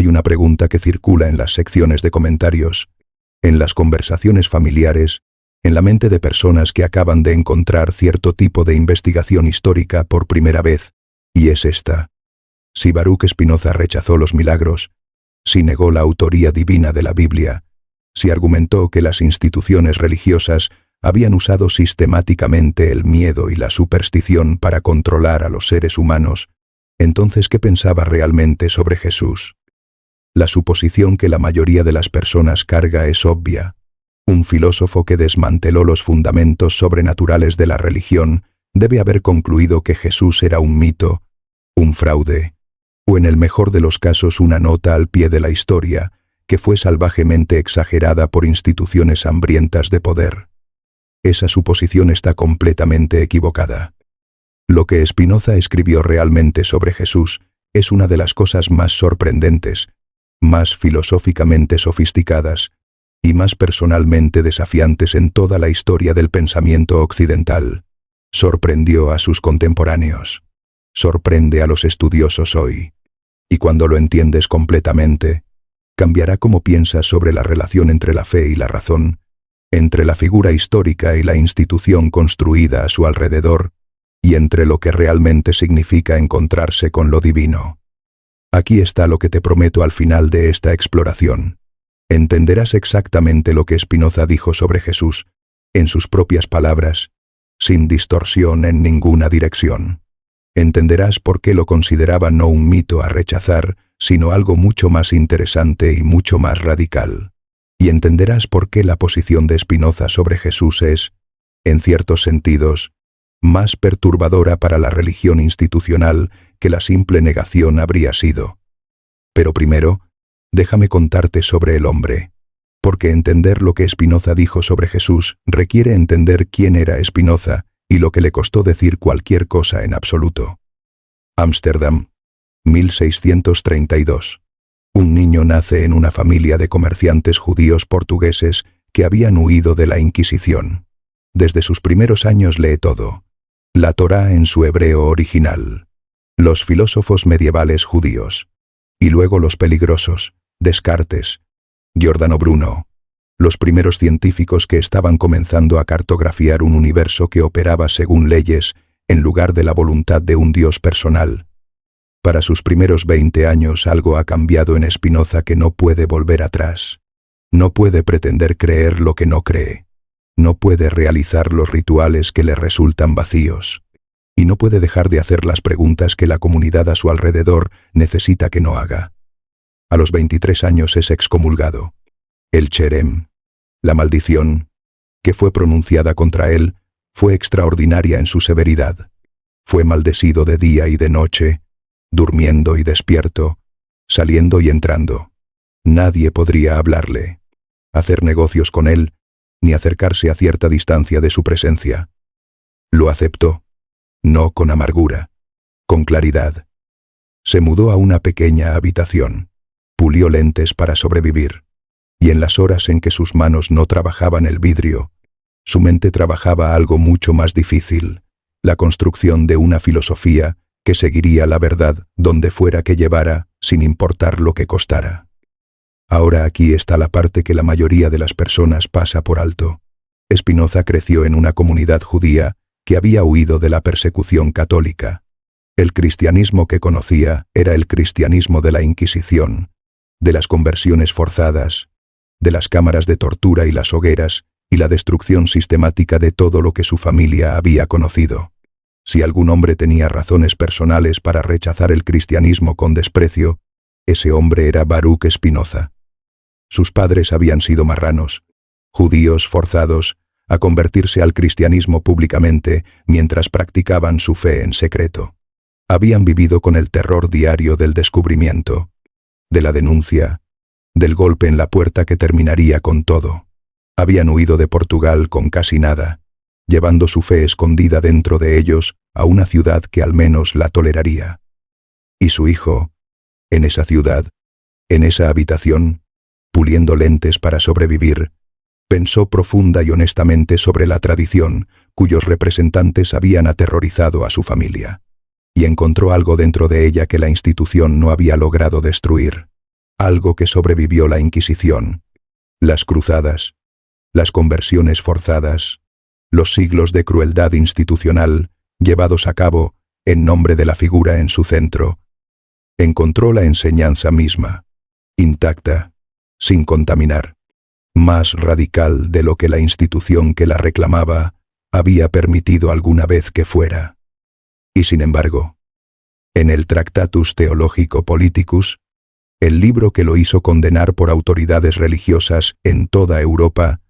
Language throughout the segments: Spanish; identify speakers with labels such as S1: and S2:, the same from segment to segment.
S1: Hay una pregunta que circula en las secciones de comentarios, en las conversaciones familiares, en la mente de personas que acaban de encontrar cierto tipo de investigación histórica por primera vez, y es esta: si Baruch Spinoza rechazó los milagros, si negó la autoría divina de la Biblia, si argumentó que las instituciones religiosas habían usado sistemáticamente el miedo y la superstición para controlar a los seres humanos, entonces ¿qué pensaba realmente sobre Jesús? La suposición que la mayoría de las personas carga es obvia. Un filósofo que desmanteló los fundamentos sobrenaturales de la religión debe haber concluido que Jesús era un mito, un fraude, o en el mejor de los casos una nota al pie de la historia que fue salvajemente exagerada por instituciones hambrientas de poder. Esa suposición está completamente equivocada. Lo que Spinoza escribió realmente sobre Jesús es una de las cosas más sorprendentes, más filosóficamente sofisticadas y más personalmente desafiantes en toda la historia del pensamiento occidental. Sorprendió a sus contemporáneos. Sorprende a los estudiosos hoy. Y cuando lo entiendes completamente, cambiará cómo piensas sobre la relación entre la fe y la razón, entre la figura histórica y la institución construida a su alrededor, y entre lo que realmente significa encontrarse con lo divino. Aquí está lo que te prometo al final de esta exploración. Entenderás exactamente lo que Spinoza dijo sobre Jesús, en sus propias palabras, sin distorsión en ninguna dirección. Entenderás por qué lo consideraba no un mito a rechazar, sino algo mucho más interesante y mucho más radical. Y entenderás por qué la posición de Spinoza sobre Jesús es, en ciertos sentidos, más perturbadora para la religión institucional que la simple negación habría sido. Pero primero, déjame contarte sobre el hombre, porque entender lo que Spinoza dijo sobre Jesús requiere entender quién era Spinoza y lo que le costó decir cualquier cosa en absoluto. Ámsterdam, 1632. Un niño nace en una familia de comerciantes judíos portugueses que habían huido de la Inquisición. Desde sus primeros años lee todo: la Torá en su hebreo original, los filósofos medievales judíos, y luego los peligrosos, Descartes, Giordano Bruno, los primeros científicos que estaban comenzando a cartografiar un universo que operaba según leyes en lugar de la voluntad de un Dios personal. Para sus primeros 20 años algo ha cambiado en Spinoza que no puede volver atrás. No puede pretender creer lo que no cree. No puede realizar los rituales que le resultan vacíos. Y no puede dejar de hacer las preguntas que la comunidad a su alrededor necesita que no haga. A los 23 años es excomulgado. El cherem, la maldición, que fue pronunciada contra él, fue extraordinaria en su severidad. Fue maldecido de día y de noche, durmiendo y despierto, saliendo y entrando. Nadie podría hablarle, hacer negocios con él, ni acercarse a cierta distancia de su presencia. Lo aceptó, no con amargura, con claridad. Se mudó a una pequeña habitación, pulió lentes para sobrevivir, y en las horas en que sus manos no trabajaban el vidrio, su mente trabajaba algo mucho más difícil, la construcción de una filosofía que seguiría la verdad donde fuera que llevara, sin importar lo que costara. Ahora aquí está la parte que la mayoría de las personas pasa por alto. Spinoza creció en una comunidad judía que había huido de la persecución católica. El cristianismo que conocía era el cristianismo de la Inquisición, de las conversiones forzadas, de las cámaras de tortura y las hogueras, y la destrucción sistemática de todo lo que su familia había conocido. Si algún hombre tenía razones personales para rechazar el cristianismo con desprecio, ese hombre era Baruch Spinoza. Sus padres habían sido marranos, judíos forzados a convertirse al cristianismo públicamente mientras practicaban su fe en secreto. Habían vivido con el terror diario del descubrimiento, de la denuncia, del golpe en la puerta que terminaría con todo. Habían huido de Portugal con casi nada, llevando su fe escondida dentro de ellos a una ciudad que al menos la toleraría. Y su hijo, en esa ciudad, en esa habitación, puliendo lentes para sobrevivir, pensó profunda y honestamente sobre la tradición cuyos representantes habían aterrorizado a su familia, y encontró algo dentro de ella que la institución no había logrado destruir, algo que sobrevivió la Inquisición, las cruzadas, las conversiones forzadas, los siglos de crueldad institucional llevados a cabo en nombre de la figura en su centro. Encontró la enseñanza misma, intacta, sin contaminar, más radical de lo que la institución que la reclamaba había permitido alguna vez que fuera. Y sin embargo, en el Tractatus Theologico Politicus, el libro que lo hizo condenar por autoridades religiosas en toda Europa,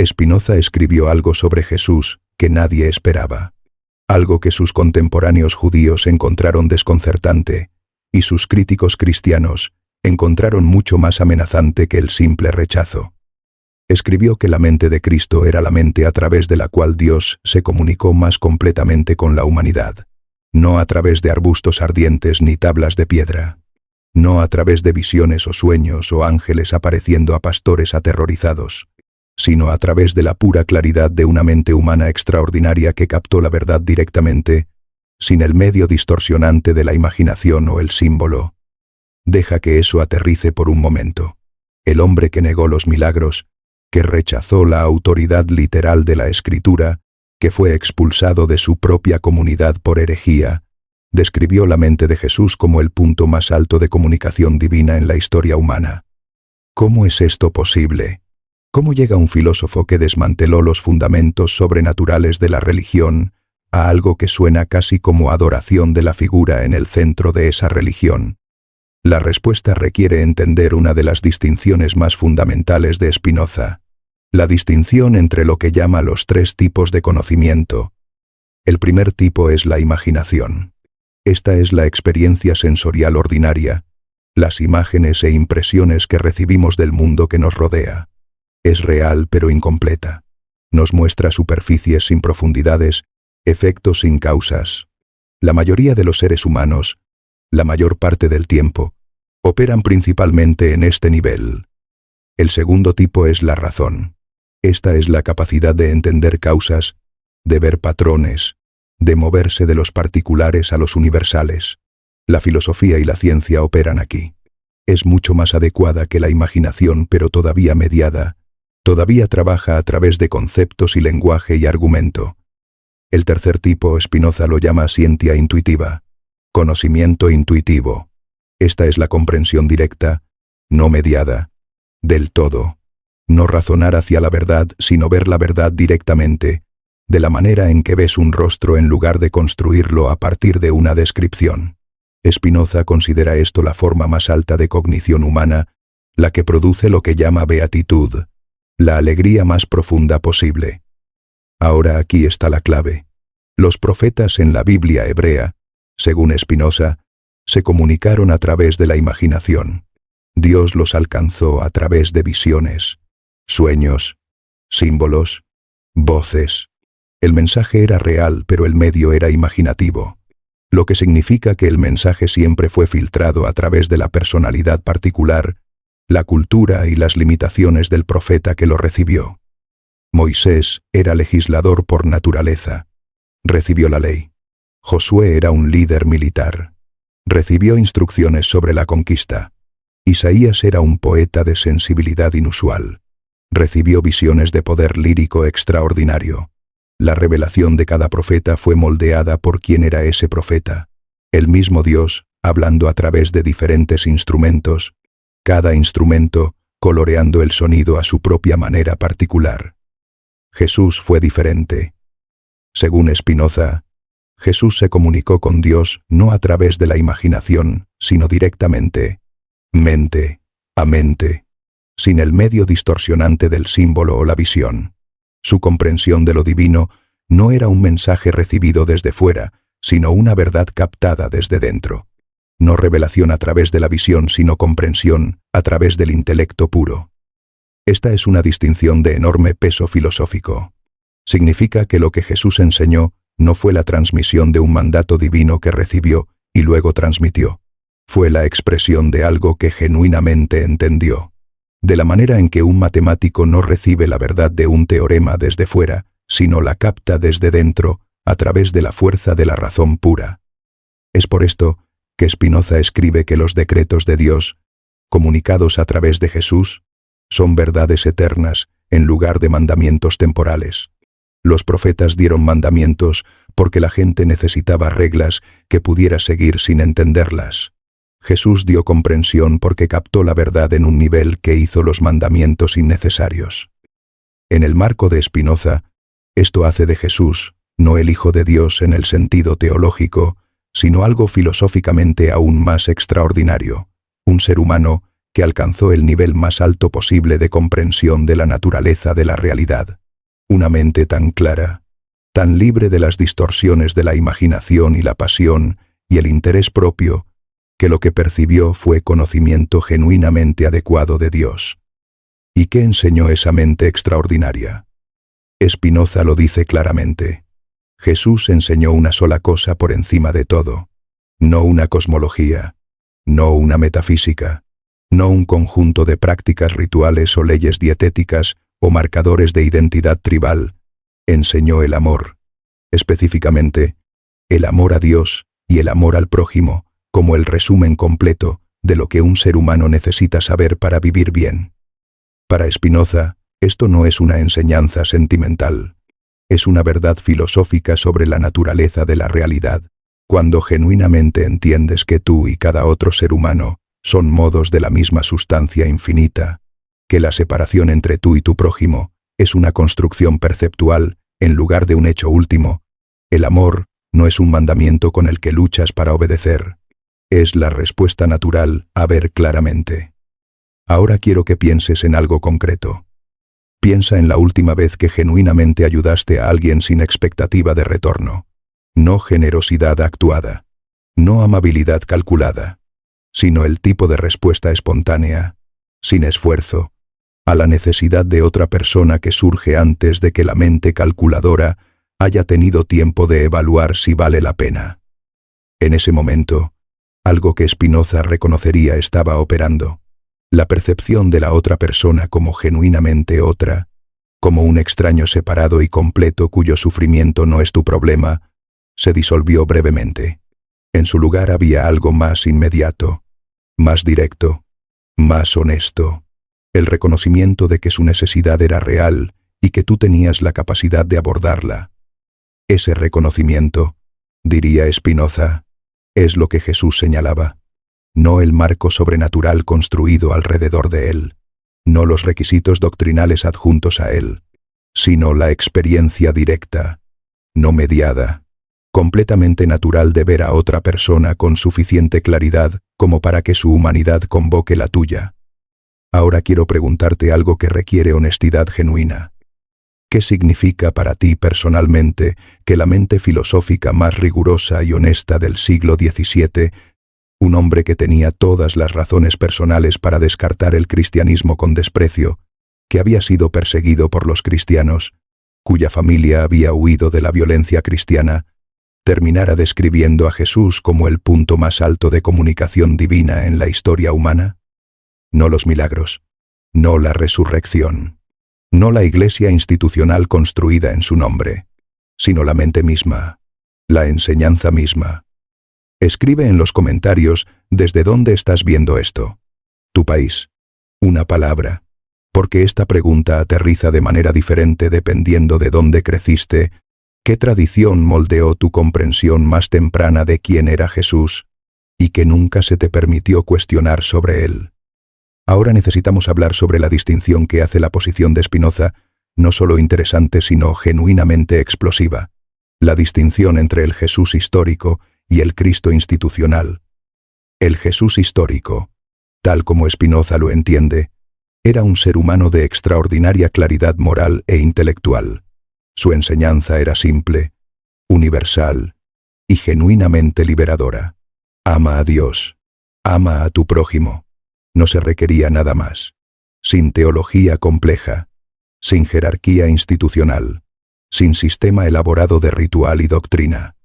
S1: Spinoza escribió algo sobre Jesús que nadie esperaba, algo que sus contemporáneos judíos encontraron desconcertante y sus críticos cristianos encontraron mucho más amenazante que el simple rechazo. Escribió que la mente de Cristo era la mente a través de la cual Dios se comunicó más completamente con la humanidad, no a través de arbustos ardientes ni tablas de piedra, no a través de visiones o sueños o ángeles apareciendo a pastores aterrorizados, sino a través de la pura claridad de una mente humana extraordinaria que captó la verdad directamente, sin el medio distorsionante de la imaginación o el símbolo. Deja que eso aterrice por un momento. El hombre que negó los milagros, que rechazó la autoridad literal de la Escritura, que fue expulsado de su propia comunidad por herejía, describió la mente de Jesús como el punto más alto de comunicación divina en la historia humana. ¿Cómo es esto posible? ¿Cómo llega un filósofo que desmanteló los fundamentos sobrenaturales de la religión a algo que suena casi como adoración de la figura en el centro de esa religión? La respuesta requiere entender una de las distinciones más fundamentales de Spinoza, la distinción entre lo que llama los tres tipos de conocimiento. El primer tipo es la imaginación. Esta es la experiencia sensorial ordinaria, las imágenes e impresiones que recibimos del mundo que nos rodea. Es real pero incompleta. Nos muestra superficies sin profundidades, efectos sin causas. La mayoría de los seres humanos, la mayor parte del tiempo, operan principalmente en este nivel. El segundo tipo es la razón. Esta es la capacidad de entender causas, de ver patrones, de moverse de los particulares a los universales. La filosofía y la ciencia operan aquí. Es mucho más adecuada que la imaginación, pero todavía mediada. Todavía trabaja a través de conceptos y lenguaje y argumento. El tercer tipo, Spinoza lo llama scientia intuitiva, conocimiento intuitivo. Esta es la comprensión directa, no mediada, del todo. No razonar hacia la verdad, sino ver la verdad directamente, de la manera en que ves un rostro en lugar de construirlo a partir de una descripción. Spinoza considera esto la forma más alta de cognición humana, la que produce lo que llama beatitud, la alegría más profunda posible. Ahora aquí está la clave. Los profetas en la Biblia hebrea, según Spinoza, se comunicaron a través de la imaginación. Dios los alcanzó a través de visiones, sueños, símbolos, voces. El mensaje era real, pero el medio era imaginativo, lo que significa que el mensaje siempre fue filtrado a través de la personalidad particular, la cultura y las limitaciones del profeta que lo recibió. Moisés era legislador por naturaleza. Recibió la ley. Josué era un líder militar. Recibió instrucciones sobre la conquista. Isaías era un poeta de sensibilidad inusual. Recibió visiones de poder lírico extraordinario. La revelación de cada profeta fue moldeada por quién era ese profeta. El mismo Dios, hablando a través de diferentes instrumentos, cada instrumento coloreando el sonido a su propia manera particular. Jesús fue diferente. Según Spinoza, Jesús se comunicó con Dios no a través de la imaginación, sino directamente, mente a mente, sin el medio distorsionante del símbolo o la visión. Su comprensión de lo divino no era un mensaje recibido desde fuera, sino una verdad captada desde dentro. No revelación a través de la visión, sino comprensión a través del intelecto puro. Esta es una distinción de enorme peso filosófico. Significa que lo que Jesús enseñó no fue la transmisión de un mandato divino que recibió y luego transmitió. Fue la expresión de algo que genuinamente entendió. De la manera en que un matemático no recibe la verdad de un teorema desde fuera, sino la capta desde dentro, a través de la fuerza de la razón pura. Es por esto que Spinoza escribe que los decretos de Dios, comunicados a través de Jesús, son verdades eternas en lugar de mandamientos temporales. Los profetas dieron mandamientos porque la gente necesitaba reglas que pudiera seguir sin entenderlas. Jesús dio comprensión porque captó la verdad en un nivel que hizo los mandamientos innecesarios. En el marco de Spinoza, esto hace de Jesús no el Hijo de Dios en el sentido teológico, sino algo filosóficamente aún más extraordinario, un ser humano que alcanzó el nivel más alto posible de comprensión de la naturaleza de la realidad. Una mente tan clara, tan libre de las distorsiones de la imaginación y la pasión y el interés propio, que lo que percibió fue conocimiento genuinamente adecuado de Dios. ¿Y qué enseñó esa mente extraordinaria? Spinoza lo dice claramente. Jesús enseñó una sola cosa por encima de todo, no una cosmología, no una metafísica, no un conjunto de prácticas rituales o leyes dietéticas o marcadores de identidad tribal. Enseñó el amor, específicamente, el amor a Dios y el amor al prójimo, como el resumen completo de lo que un ser humano necesita saber para vivir bien. Para Spinoza, esto no es una enseñanza sentimental. Es una verdad filosófica sobre la naturaleza de la realidad, cuando genuinamente entiendes que tú y cada otro ser humano son modos de la misma sustancia infinita, que la separación entre tú y tu prójimo es una construcción perceptual en lugar de un hecho último. El amor no es un mandamiento con el que luchas para obedecer. Es la respuesta natural a ver claramente. Ahora quiero que pienses en algo concreto. Piensa en la última vez que genuinamente ayudaste a alguien sin expectativa de retorno. No generosidad actuada, no amabilidad calculada, sino el tipo de respuesta espontánea, sin esfuerzo, a la necesidad de otra persona que surge antes de que la mente calculadora haya tenido tiempo de evaluar si vale la pena. En ese momento, algo que Spinoza reconocería estaba operando. La percepción de la otra persona como genuinamente otra, como un extraño separado y completo cuyo sufrimiento no es tu problema, se disolvió brevemente. En su lugar había algo más inmediato, más directo, más honesto, el reconocimiento de que su necesidad era real y que tú tenías la capacidad de abordarla. Ese reconocimiento, diría Spinoza, es lo que Jesús señalaba. No el marco sobrenatural construido alrededor de él, no los requisitos doctrinales adjuntos a él, sino la experiencia directa, no mediada, completamente natural de ver a otra persona con suficiente claridad como para que su humanidad convoque la tuya. Ahora quiero preguntarte algo que requiere honestidad genuina. ¿Qué significa para ti personalmente que la mente filosófica más rigurosa y honesta del siglo XVII, un hombre que tenía todas las razones personales para descartar el cristianismo con desprecio, que había sido perseguido por los cristianos, cuya familia había huido de la violencia cristiana, terminara describiendo a Jesús como el punto más alto de comunicación divina en la historia humana? No los milagros, no la resurrección, no la iglesia institucional construida en su nombre, sino la mente misma, la enseñanza misma. Escribe en los comentarios desde dónde estás viendo esto. Tu país. Una palabra. Porque esta pregunta aterriza de manera diferente dependiendo de dónde creciste, qué tradición moldeó tu comprensión más temprana de quién era Jesús, y que nunca se te permitió cuestionar sobre él. Ahora necesitamos hablar sobre la distinción que hace la posición de Spinoza, no solo interesante sino genuinamente explosiva. La distinción entre el Jesús histórico y el Cristo institucional. El Jesús histórico, tal como Spinoza lo entiende, era un ser humano de extraordinaria claridad moral e intelectual. Su enseñanza era simple, universal y genuinamente liberadora. Ama a Dios, ama a tu prójimo. No se requería nada más. Sin teología compleja, sin jerarquía institucional, sin sistema elaborado de ritual y doctrina.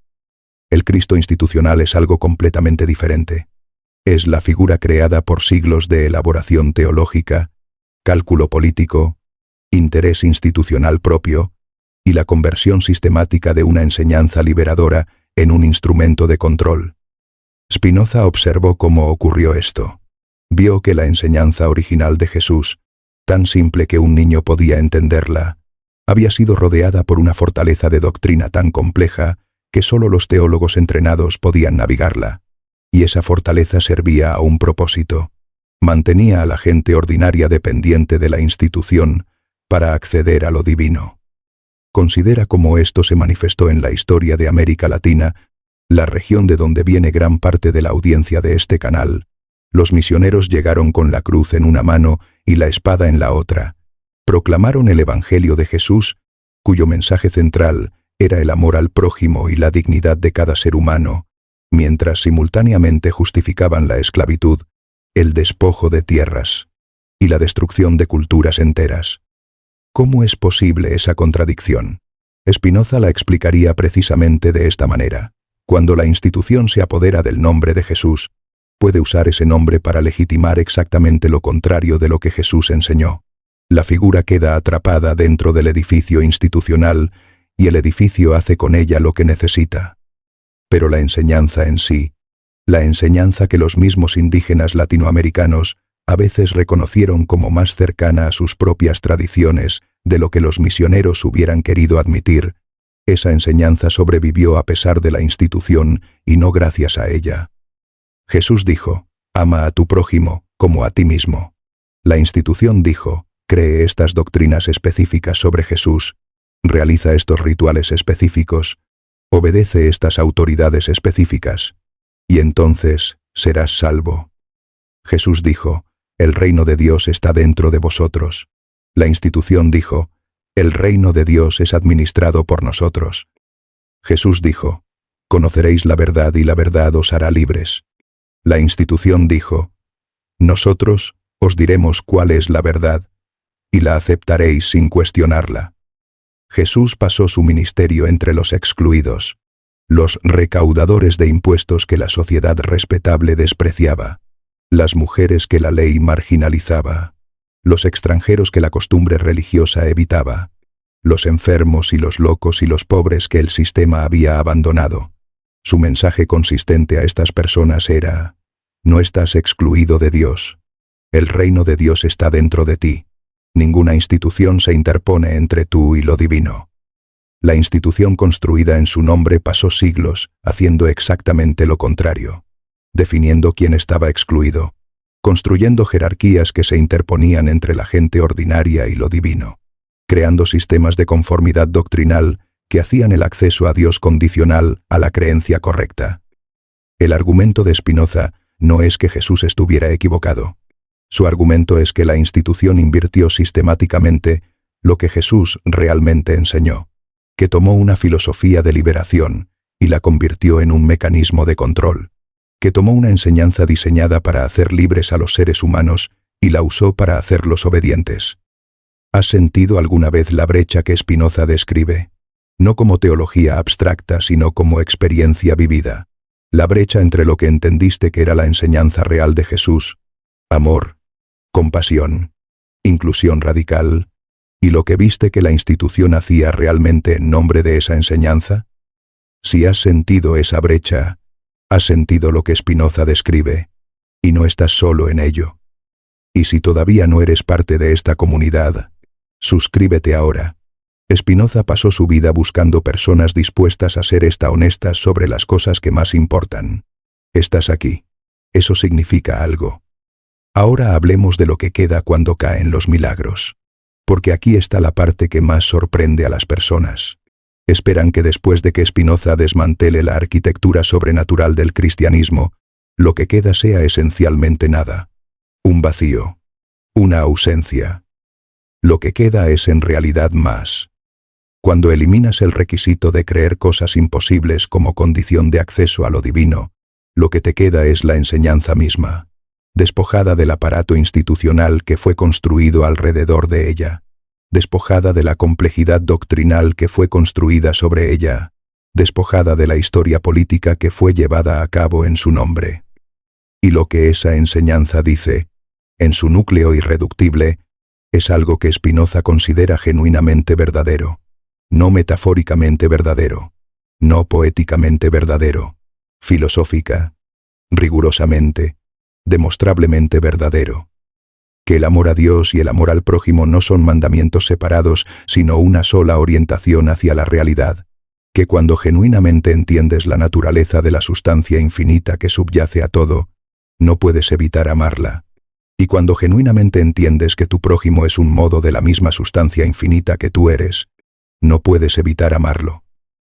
S1: El Cristo institucional es algo completamente diferente. Es la figura creada por siglos de elaboración teológica, cálculo político, interés institucional propio y la conversión sistemática de una enseñanza liberadora en un instrumento de control. Spinoza observó cómo ocurrió esto. Vio que la enseñanza original de Jesús, tan simple que un niño podía entenderla, había sido rodeada por una fortaleza de doctrina tan compleja que solo los teólogos entrenados podían navegarla. Y esa fortaleza servía a un propósito. Mantenía a la gente ordinaria dependiente de la institución para acceder a lo divino. Considera cómo esto se manifestó en la historia de América Latina, la región de donde viene gran parte de la audiencia de este canal. Los misioneros llegaron con la cruz en una mano y la espada en la otra. Proclamaron el Evangelio de Jesús, cuyo mensaje central era el amor al prójimo y la dignidad de cada ser humano, mientras simultáneamente justificaban la esclavitud, el despojo de tierras y la destrucción de culturas enteras. ¿Cómo es posible esa contradicción? Spinoza la explicaría precisamente de esta manera. Cuando la institución se apodera del nombre de Jesús, puede usar ese nombre para legitimar exactamente lo contrario de lo que Jesús enseñó. La figura queda atrapada dentro del edificio institucional y el edificio hace con ella lo que necesita. Pero la enseñanza en sí, la enseñanza que los mismos indígenas latinoamericanos a veces reconocieron como más cercana a sus propias tradiciones de lo que los misioneros hubieran querido admitir, esa enseñanza sobrevivió a pesar de la institución y no gracias a ella. Jesús dijo, ama a tu prójimo como a ti mismo. La institución dijo, cree estas doctrinas específicas sobre Jesús, realiza estos rituales específicos, obedece estas autoridades específicas, y entonces serás salvo. Jesús dijo, el reino de Dios está dentro de vosotros. La institución dijo, el reino de Dios es administrado por nosotros. Jesús dijo, conoceréis la verdad y la verdad os hará libres. La institución dijo, nosotros os diremos cuál es la verdad, y la aceptaréis sin cuestionarla. Jesús pasó su ministerio entre los excluidos, los recaudadores de impuestos que la sociedad respetable despreciaba, las mujeres que la ley marginalizaba, los extranjeros que la costumbre religiosa evitaba, los enfermos y los locos y los pobres que el sistema había abandonado. Su mensaje consistente a estas personas era, no estás excluido de Dios. El reino de Dios está dentro de ti. Ninguna institución se interpone entre tú y lo divino. La institución construida en su nombre pasó siglos haciendo exactamente lo contrario, definiendo quién estaba excluido, construyendo jerarquías que se interponían entre la gente ordinaria y lo divino, creando sistemas de conformidad doctrinal que hacían el acceso a Dios condicional a la creencia correcta. El argumento de Spinoza no es que Jesús estuviera equivocado. Su argumento es que la institución invirtió sistemáticamente lo que Jesús realmente enseñó, que tomó una filosofía de liberación y la convirtió en un mecanismo de control, que tomó una enseñanza diseñada para hacer libres a los seres humanos y la usó para hacerlos obedientes. ¿Has sentido alguna vez la brecha que Spinoza describe? No como teología abstracta, sino como experiencia vivida. La brecha entre lo que entendiste que era la enseñanza real de Jesús, amor, compasión, inclusión radical, y lo que viste que la institución hacía realmente en nombre de esa enseñanza. Si has sentido esa brecha, has sentido lo que Spinoza describe, y no estás solo en ello. Y si todavía no eres parte de esta comunidad, suscríbete ahora. Spinoza pasó su vida buscando personas dispuestas a ser honestas sobre las cosas que más importan. Estás aquí. Eso significa algo. Ahora hablemos de lo que queda cuando caen los milagros. Porque aquí está la parte que más sorprende a las personas. Esperan que después de que Spinoza desmantele la arquitectura sobrenatural del cristianismo, lo que queda sea esencialmente nada. Un vacío. Una ausencia. Lo que queda es en realidad más. Cuando eliminas el requisito de creer cosas imposibles como condición de acceso a lo divino, lo que te queda es la enseñanza misma, despojada del aparato institucional que fue construido alrededor de ella, despojada de la complejidad doctrinal que fue construida sobre ella, despojada de la historia política que fue llevada a cabo en su nombre. Y lo que esa enseñanza dice, en su núcleo irreductible, es algo que Spinoza considera genuinamente verdadero, no metafóricamente verdadero, no poéticamente verdadero, filosófica, rigurosamente, demostrablemente verdadero. Que el amor a Dios y el amor al prójimo no son mandamientos separados, sino una sola orientación hacia la realidad. Que cuando genuinamente entiendes la naturaleza de la sustancia infinita que subyace a todo, no puedes evitar amarla. Y cuando genuinamente entiendes que tu prójimo es un modo de la misma sustancia infinita que tú eres, no puedes evitar amarlo.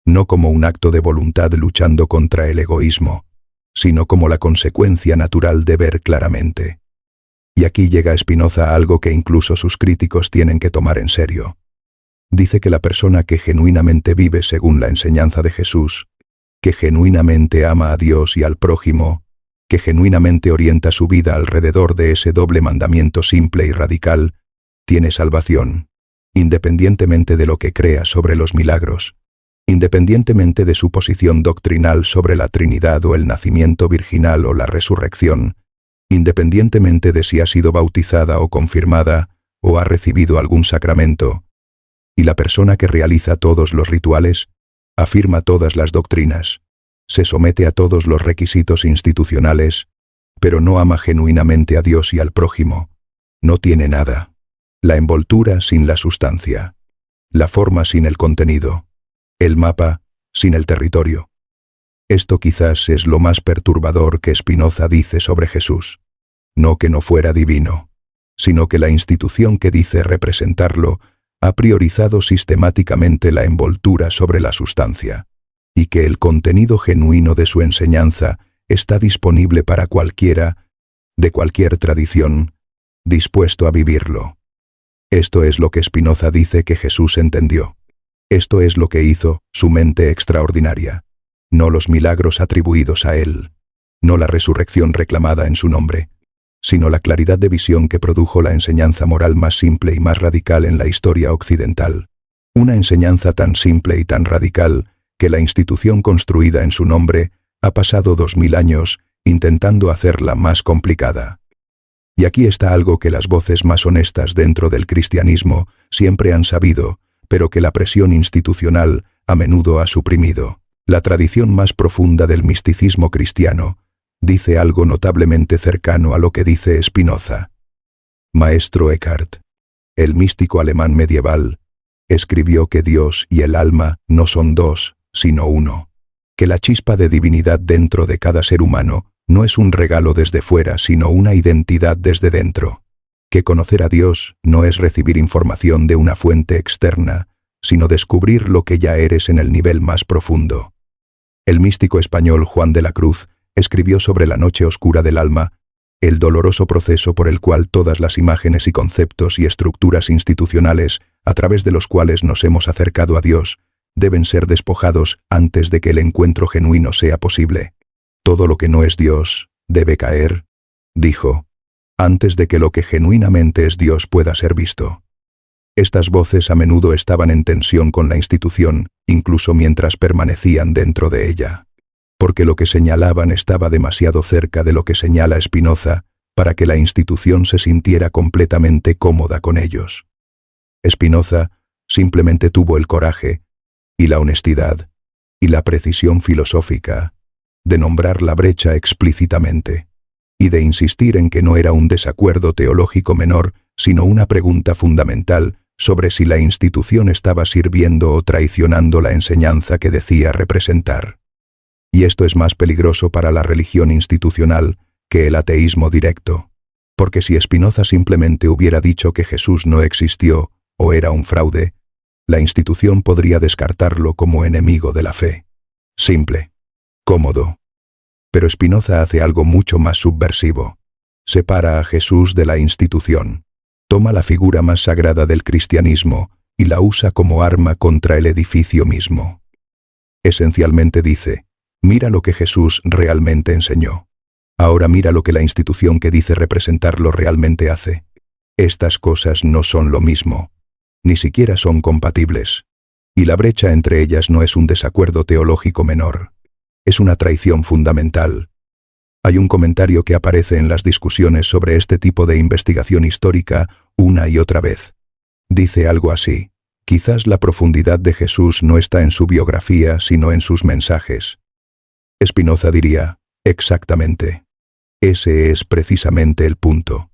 S1: No como un acto de voluntad luchando contra el egoísmo, sino como la consecuencia natural de ver claramente. Y aquí llega Spinoza a algo que incluso sus críticos tienen que tomar en serio. Dice que la persona que genuinamente vive según la enseñanza de Jesús, que genuinamente ama a Dios y al prójimo, que genuinamente orienta su vida alrededor de ese doble mandamiento simple y radical, tiene salvación, independientemente de lo que crea sobre los milagros, independientemente de su posición doctrinal sobre la Trinidad o el nacimiento virginal o la resurrección, independientemente de si ha sido bautizada o confirmada o ha recibido algún sacramento. Y la persona que realiza todos los rituales, afirma todas las doctrinas, se somete a todos los requisitos institucionales, pero no ama genuinamente a Dios y al prójimo, no tiene nada. La envoltura sin la sustancia, la forma sin el contenido, el mapa sin el territorio. Esto quizás es lo más perturbador que Spinoza dice sobre Jesús. No que no fuera divino, sino que la institución que dice representarlo ha priorizado sistemáticamente la envoltura sobre la sustancia, y que el contenido genuino de su enseñanza está disponible para cualquiera, de cualquier tradición, dispuesto a vivirlo. Esto es lo que Spinoza dice que Jesús entendió. Esto es lo que hizo su mente extraordinaria. No los milagros atribuidos a él, no la resurrección reclamada en su nombre, sino la claridad de visión que produjo la enseñanza moral más simple y más radical en la historia occidental. Una enseñanza tan simple y tan radical que la institución construida en su nombre ha pasado 2000 años intentando hacerla más complicada. Y aquí está algo que las voces más honestas dentro del cristianismo siempre han sabido, pero que la presión institucional a menudo ha suprimido. La tradición más profunda del misticismo cristiano dice algo notablemente cercano a lo que dice Spinoza. Maestro Eckhart, el místico alemán medieval, escribió que Dios y el alma no son dos, sino uno, que la chispa de divinidad dentro de cada ser humano no es un regalo desde fuera, sino una identidad desde dentro, que conocer a Dios no es recibir información de una fuente externa, sino descubrir lo que ya eres en el nivel más profundo. El místico español Juan de la Cruz escribió sobre la noche oscura del alma, el doloroso proceso por el cual todas las imágenes y conceptos y estructuras institucionales a través de los cuales nos hemos acercado a Dios deben ser despojados antes de que el encuentro genuino sea posible. Todo lo que no es Dios debe caer, dijo, antes de que lo que genuinamente es Dios pueda ser visto. Estas voces a menudo estaban en tensión con la institución, incluso mientras permanecían dentro de ella, porque lo que señalaban estaba demasiado cerca de lo que señala Spinoza para que la institución se sintiera completamente cómoda con ellos. Spinoza simplemente tuvo el coraje, y la honestidad, y la precisión filosófica, de nombrar la brecha explícitamente, y de insistir en que no era un desacuerdo teológico menor, sino una pregunta fundamental sobre si la institución estaba sirviendo o traicionando la enseñanza que decía representar. Y esto es más peligroso para la religión institucional que el ateísmo directo, porque si Spinoza simplemente hubiera dicho que Jesús no existió o era un fraude, la institución podría descartarlo como enemigo de la fe. Simple, cómodo. Pero Spinoza hace algo mucho más subversivo. Separa a Jesús de la institución. Toma la figura más sagrada del cristianismo y la usa como arma contra el edificio mismo. Esencialmente dice, mira lo que Jesús realmente enseñó. Ahora mira lo que la institución que dice representarlo realmente hace. Estas cosas no son lo mismo, ni siquiera son compatibles. Y la brecha entre ellas no es un desacuerdo teológico menor. Es una traición fundamental. Hay un comentario que aparece en las discusiones sobre este tipo de investigación histórica una y otra vez. Dice algo así, quizás la profundidad de Jesús no está en su biografía, sino en sus mensajes. Spinoza diría, exactamente. Ese es precisamente el punto.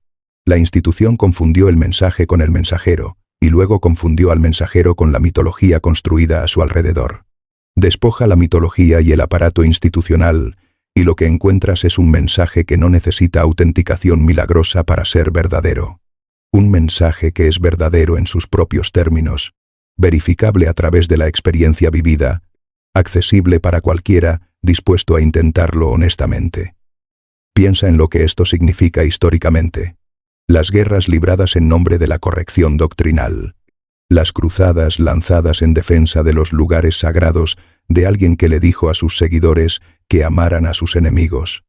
S1: La institución confundió el mensaje con el mensajero, y luego confundió al mensajero con la mitología construida a su alrededor. Despoja la mitología y el aparato institucional, y lo que encuentras es un mensaje que no necesita autenticación milagrosa para ser verdadero. Un mensaje que es verdadero en sus propios términos, verificable a través de la experiencia vivida, accesible para cualquiera dispuesto a intentarlo honestamente. Piensa en lo que esto significa históricamente. Las guerras libradas en nombre de la corrección doctrinal. Las cruzadas lanzadas en defensa de los lugares sagrados de alguien que le dijo a sus seguidores que amaran a sus enemigos.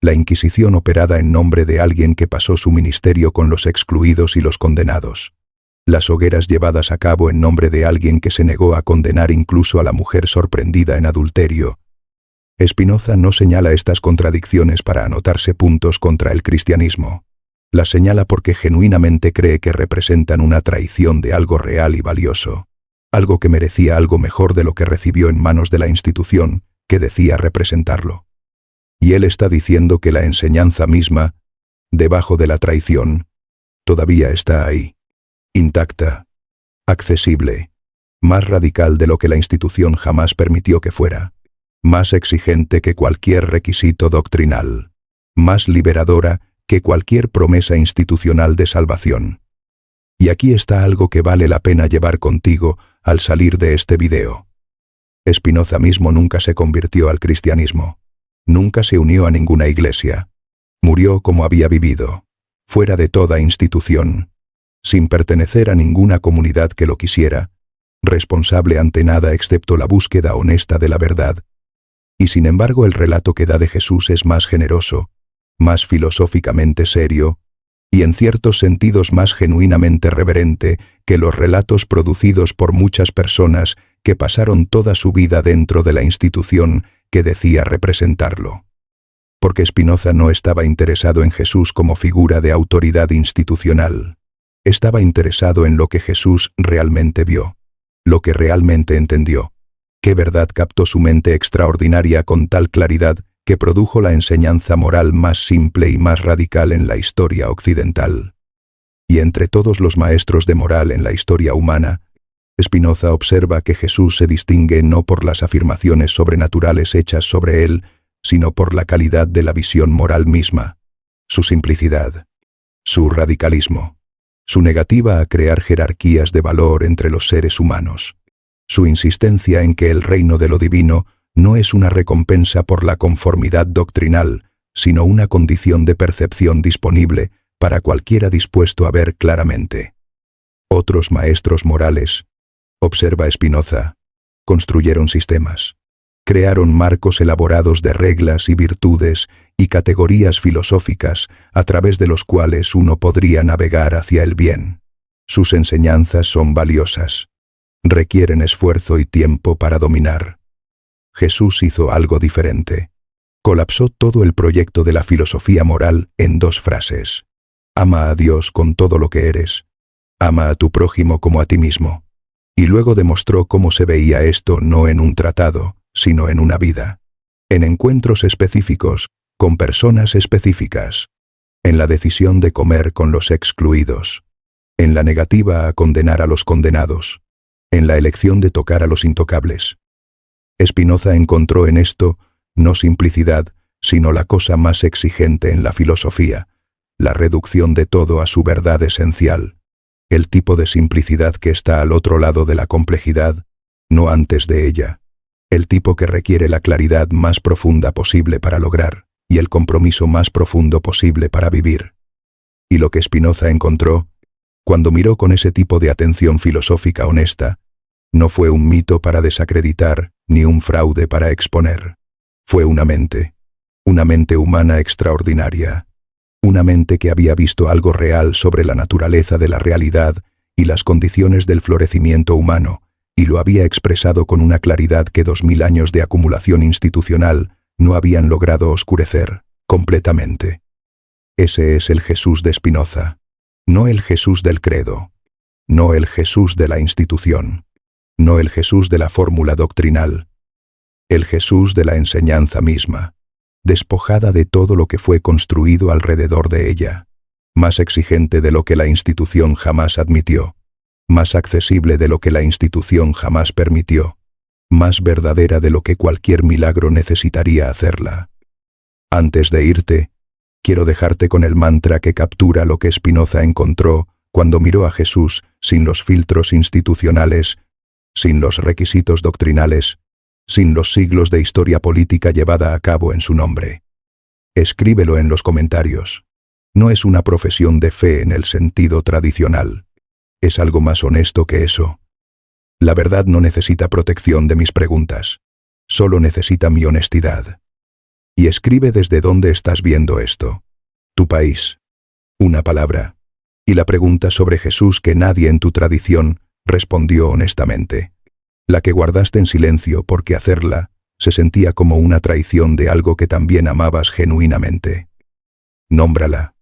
S1: La Inquisición operada en nombre de alguien que pasó su ministerio con los excluidos y los condenados. Las hogueras llevadas a cabo en nombre de alguien que se negó a condenar incluso a la mujer sorprendida en adulterio. Spinoza no señala estas contradicciones para anotarse puntos contra el cristianismo. Las señala porque genuinamente cree que representan una traición de algo real y valioso, algo que merecía algo mejor de lo que recibió en manos de la institución que decía representarlo. Y él está diciendo que la enseñanza misma, debajo de la traición, todavía está ahí, intacta, accesible, más radical de lo que la institución jamás permitió que fuera, más exigente que cualquier requisito doctrinal, más liberadora que cualquier promesa institucional de salvación. Y aquí está algo que vale la pena llevar contigo al salir de este video. Spinoza mismo nunca se convirtió al cristianismo. Nunca se unió a ninguna iglesia. Murió como había vivido, fuera de toda institución, sin pertenecer a ninguna comunidad que lo quisiera, responsable ante nada excepto la búsqueda honesta de la verdad. Y sin embargo el relato que da de Jesús es más generoso, más filosóficamente serio, y en ciertos sentidos más genuinamente reverente que los relatos producidos por muchas personas que pasaron toda su vida dentro de la institución que decía representarlo. Porque Spinoza no estaba interesado en Jesús como figura de autoridad institucional. Estaba interesado en lo que Jesús realmente vio, lo que realmente entendió. Qué verdad captó su mente extraordinaria con tal claridad que produjo la enseñanza moral más simple y más radical en la historia occidental. Y entre todos los maestros de moral en la historia humana, Spinoza observa que Jesús se distingue no por las afirmaciones sobrenaturales hechas sobre él, sino por la calidad de la visión moral misma, su simplicidad, su radicalismo, su negativa a crear jerarquías de valor entre los seres humanos, su insistencia en que el reino de lo divino no es una recompensa por la conformidad doctrinal, sino una condición de percepción disponible para cualquiera dispuesto a ver claramente. Otros maestros morales, observa Spinoza, construyeron sistemas, crearon marcos elaborados de reglas y virtudes y categorías filosóficas a través de los cuales uno podría navegar hacia el bien. Sus enseñanzas son valiosas, requieren esfuerzo y tiempo para dominar. Jesús hizo algo diferente. Colapsó todo el proyecto de la filosofía moral en 2 frases. Ama a Dios con todo lo que eres. Ama a tu prójimo como a ti mismo. Y luego demostró cómo se veía esto no en un tratado, sino en una vida. En encuentros específicos, con personas específicas. En la decisión de comer con los excluidos. En la negativa a condenar a los condenados. En la elección de tocar a los intocables. Spinoza encontró en esto, no simplicidad, sino la cosa más exigente en la filosofía, la reducción de todo a su verdad esencial, el tipo de simplicidad que está al otro lado de la complejidad, no antes de ella, el tipo que requiere la claridad más profunda posible para lograr, y el compromiso más profundo posible para vivir. Y lo que Spinoza encontró, cuando miró con ese tipo de atención filosófica honesta, no fue un mito para desacreditar, ni un fraude para exponer. Fue una mente humana extraordinaria, una mente que había visto algo real sobre la naturaleza de la realidad y las condiciones del florecimiento humano, y lo había expresado con una claridad que 2000 años de acumulación institucional no habían logrado oscurecer completamente. Ese es el Jesús de Spinoza, no el Jesús del credo, no el Jesús de la institución, no el Jesús de la fórmula doctrinal, el Jesús de la enseñanza misma, despojada de todo lo que fue construido alrededor de ella, más exigente de lo que la institución jamás admitió, más accesible de lo que la institución jamás permitió, más verdadera de lo que cualquier milagro necesitaría hacerla. Antes de irte, quiero dejarte con el mantra que captura lo que Spinoza encontró cuando miró a Jesús sin los filtros institucionales, sin los requisitos doctrinales, sin los siglos de historia política llevada a cabo en su nombre. Escríbelo en los comentarios. No es una profesión de fe en el sentido tradicional. Es algo más honesto que eso. La verdad no necesita protección de mis preguntas. Solo necesita mi honestidad. Y escribe desde dónde estás viendo esto. Tu país. Una palabra. Y la pregunta sobre Jesús que nadie en tu tradición respondió honestamente. La que guardaste en silencio porque hacerla se sentía como una traición de algo que también amabas genuinamente. Nómbrala.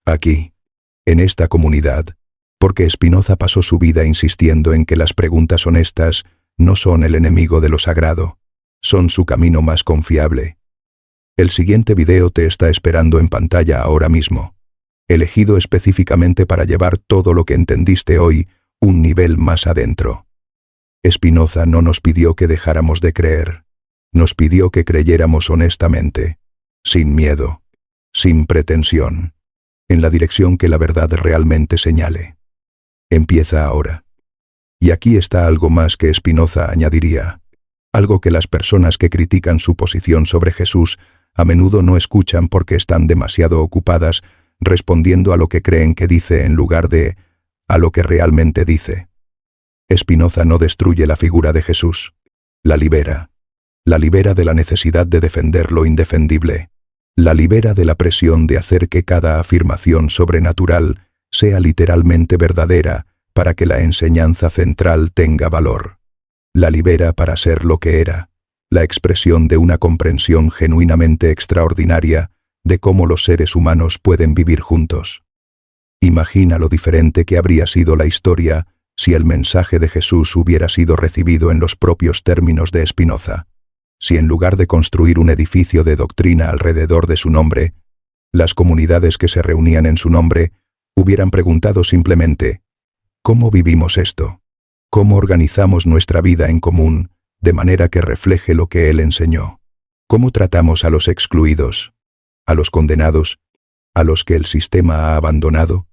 S1: Aquí. En esta comunidad. Porque Spinoza pasó su vida insistiendo en que las preguntas honestas no son el enemigo de lo sagrado. Son su camino más confiable. El siguiente video te está esperando en pantalla ahora mismo. Elegido específicamente para llevar todo lo que entendiste hoy un nivel más adentro. Spinoza no nos pidió que dejáramos de creer. Nos pidió que creyéramos honestamente, sin miedo, sin pretensión, en la dirección que la verdad realmente señale. Empieza ahora. Y aquí está algo más que Spinoza añadiría. Algo que las personas que critican su posición sobre Jesús a menudo no escuchan porque están demasiado ocupadas respondiendo a lo que creen que dice en lugar de a lo que realmente dice. Spinoza no destruye la figura de Jesús. La libera. La libera de la necesidad de defender lo indefendible. La libera de la presión de hacer que cada afirmación sobrenatural sea literalmente verdadera para que la enseñanza central tenga valor. La libera para ser lo que era, la expresión de una comprensión genuinamente extraordinaria de cómo los seres humanos pueden vivir juntos. Imagina lo diferente que habría sido la historia si el mensaje de Jesús hubiera sido recibido en los propios términos de Spinoza. Si en lugar de construir un edificio de doctrina alrededor de su nombre, las comunidades que se reunían en su nombre hubieran preguntado simplemente, ¿cómo vivimos esto? ¿Cómo organizamos nuestra vida en común de manera que refleje lo que Él enseñó? ¿Cómo tratamos a los excluidos, a los condenados, a los que el sistema ha abandonado?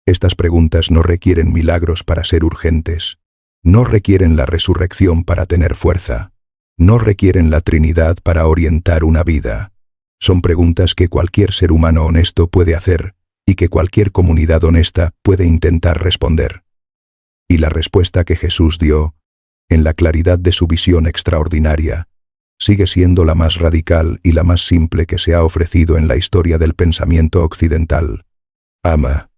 S1: Estas preguntas no requieren milagros para ser urgentes, no requieren la resurrección para tener fuerza, no requieren la Trinidad para orientar una vida. Son preguntas que cualquier ser humano honesto puede hacer y que cualquier comunidad honesta puede intentar responder. Y la respuesta que Jesús dio, en la claridad de su visión extraordinaria, sigue siendo la más radical y la más simple que se ha ofrecido en la historia del pensamiento occidental. Ama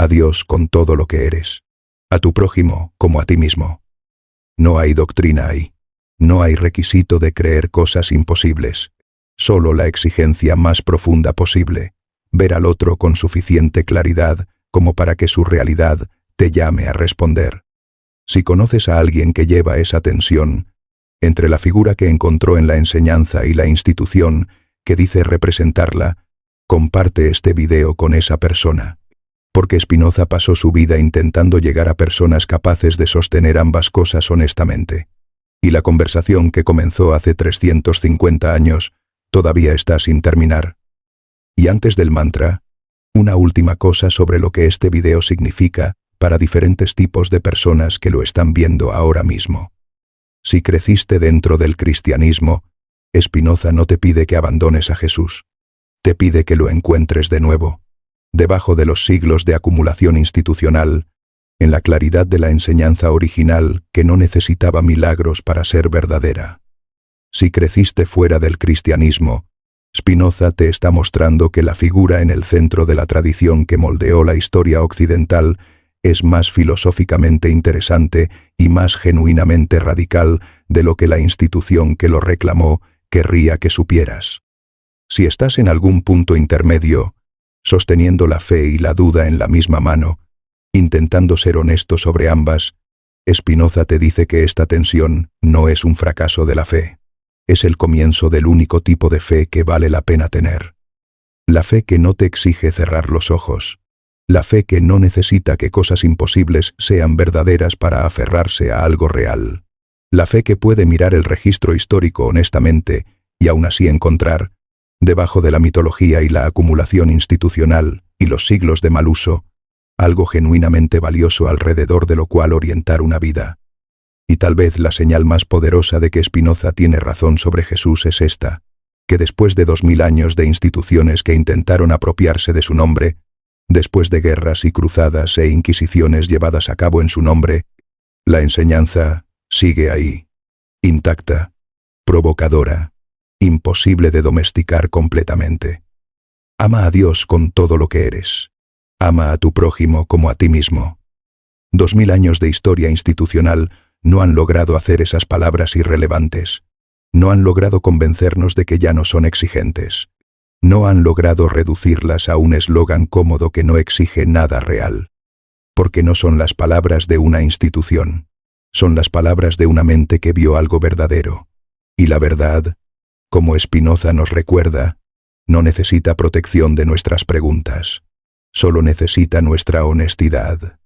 S1: a Dios con todo lo que eres, a tu prójimo como a ti mismo. No hay doctrina ahí, no hay requisito de creer cosas imposibles, solo la exigencia más profunda posible, ver al otro con suficiente claridad como para que su realidad te llame a responder. Si conoces a alguien que lleva esa tensión entre la figura que encontró en la enseñanza y la institución que dice representarla, comparte este video con esa persona. Porque Spinoza pasó su vida intentando llegar a personas capaces de sostener ambas cosas honestamente. Y la conversación que comenzó hace 350 años todavía está sin terminar. Y antes del mantra, una última cosa sobre lo que este video significa para diferentes tipos de personas que lo están viendo ahora mismo. Si creciste dentro del cristianismo, Spinoza no te pide que abandones a Jesús. Te pide que lo encuentres de nuevo, debajo de los siglos de acumulación institucional, en la claridad de la enseñanza original que no necesitaba milagros para ser verdadera. Si creciste fuera del cristianismo, Spinoza te está mostrando que la figura en el centro de la tradición que moldeó la historia occidental es más filosóficamente interesante y más genuinamente radical de lo que la institución que lo reclamó querría que supieras. Si estás en algún punto intermedio, sosteniendo la fe y la duda en la misma mano, intentando ser honesto sobre ambas, Spinoza te dice que esta tensión no es un fracaso de la fe. Es el comienzo del único tipo de fe que vale la pena tener. La fe que no te exige cerrar los ojos. La fe que no necesita que cosas imposibles sean verdaderas para aferrarse a algo real. La fe que puede mirar el registro histórico honestamente y aún así encontrar, debajo de la mitología y la acumulación institucional y los siglos de mal uso, algo genuinamente valioso alrededor de lo cual orientar una vida. Y tal vez la señal más poderosa de que Spinoza tiene razón sobre Jesús es esta, que después de 2000 años de instituciones que intentaron apropiarse de su nombre, después de guerras y cruzadas e inquisiciones llevadas a cabo en su nombre, la enseñanza sigue ahí, intacta, provocadora, imposible de domesticar completamente. Ama a Dios con todo lo que eres. Ama a tu prójimo como a ti mismo. 2000 años de historia institucional no han logrado hacer esas palabras irrelevantes. No han logrado convencernos de que ya no son exigentes. No han logrado reducirlas a un eslogan cómodo que no exige nada real. Porque no son las palabras de una institución. Son las palabras de una mente que vio algo verdadero. Y la verdad, como Spinoza nos recuerda, no necesita protección de nuestras preguntas. Solo necesita nuestra honestidad.